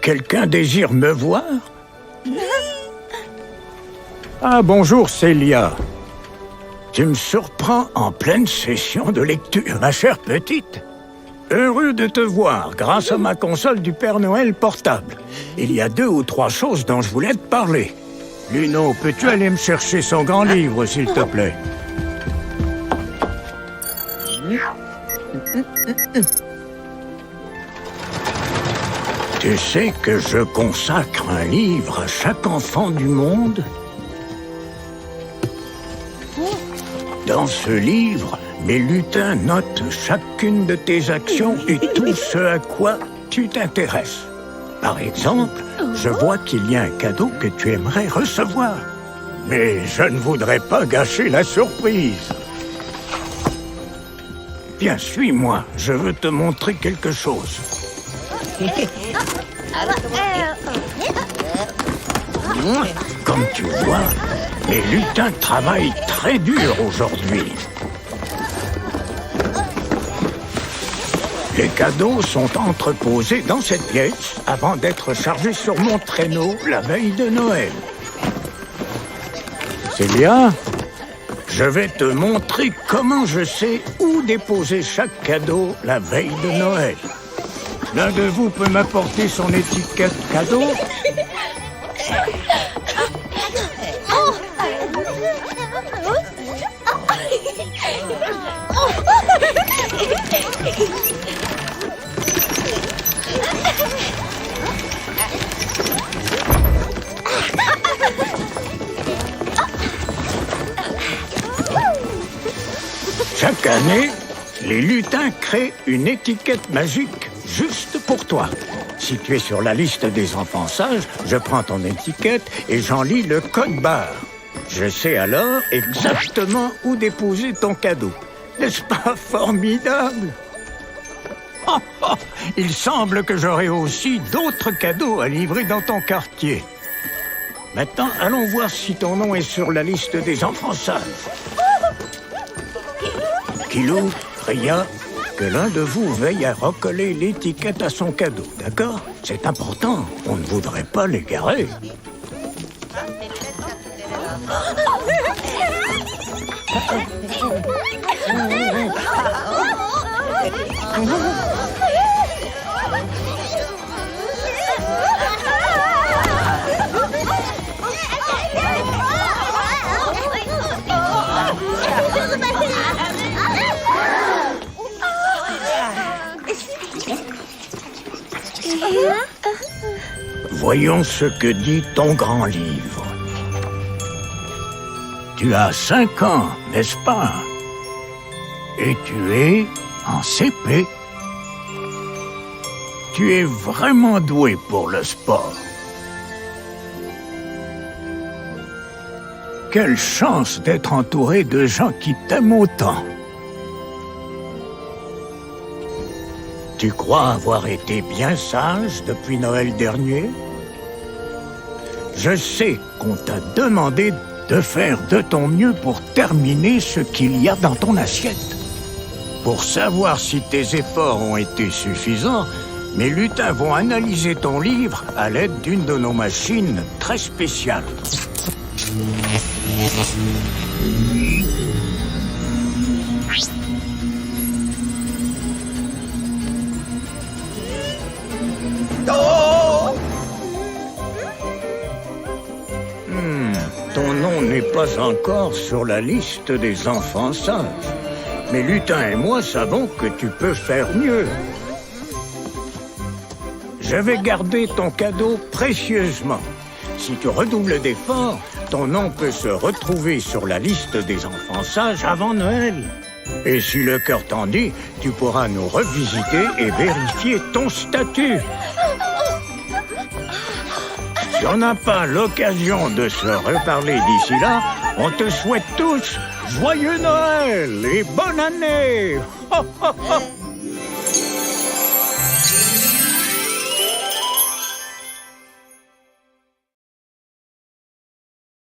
Quelqu'un désire me voir? Ah, bonjour, Célia. Tu me surprends en pleine session de lecture, ma chère petite. Heureux de te voir grâce à ma console du Père Noël portable. Il y a 2 ou 3 choses dont je voulais te parler. Luno, peux-tu aller me chercher son grand livre, s'il te plaît? Tu sais que je consacre un livre à chaque enfant du monde? Dans ce livre, mes lutins notent chacune de tes actions et tout ce à quoi tu t'intéresses. Par exemple, je vois qu'il y a un cadeau que tu aimerais recevoir. Mais je ne voudrais pas gâcher la surprise. Viens, suis-moi, je veux te montrer quelque chose. Comme tu vois, mes lutins travaillent très dur aujourd'hui. Les cadeaux sont entreposés dans cette pièce avant d'être chargés sur mon traîneau la veille de Noël. Célia, je vais te montrer comment je sais où déposer chaque cadeau la veille de Noël. L'un de vous peut m'apporter son étiquette cadeau? Chaque année, les lutins créent une étiquette magique juste pour toi. Si tu es sur la liste des enfants sages, je prends ton étiquette et j'en lis le code barre. Je sais alors exactement où déposer ton cadeau. N'est-ce pas formidable? Il semble que j'aurai aussi d'autres cadeaux à livrer dans ton quartier. Maintenant, allons voir si ton nom est sur la liste des enfants sages. Kilo, Ria, que l'un de vous veille à recoller l'étiquette à son cadeau, d'accord? C'est important, on ne voudrait pas l'égarer. Voyons ce que dit ton grand livre. Tu as 5 ans, n'est-ce pas? Et tu es en CP. Tu es vraiment doué pour le sport. Quelle chance d'être entouré de gens qui t'aiment autant. Tu crois avoir été bien sage depuis Noël dernier? Je sais qu'on t'a demandé de faire de ton mieux pour terminer ce qu'il y a dans ton assiette. Pour savoir si tes efforts ont été suffisants, mes lutins vont analyser ton livre à l'aide d'une de nos machines très spéciales. Ton nom n'es pas encore sur la liste des enfants sages. Mais Lutin et moi savons que tu peux faire mieux. Je vais garder ton cadeau précieusement. Si tu redoubles d'efforts, ton nom peut se retrouver sur la liste des enfants sages avant Noël. Et si le cœur t'en dit, tu pourras nous revisiter et vérifier ton statut. Si on n'a pas l'occasion de se reparler d'ici là, on te souhaite tous joyeux Noël et bonne année. Ho, ho, ho.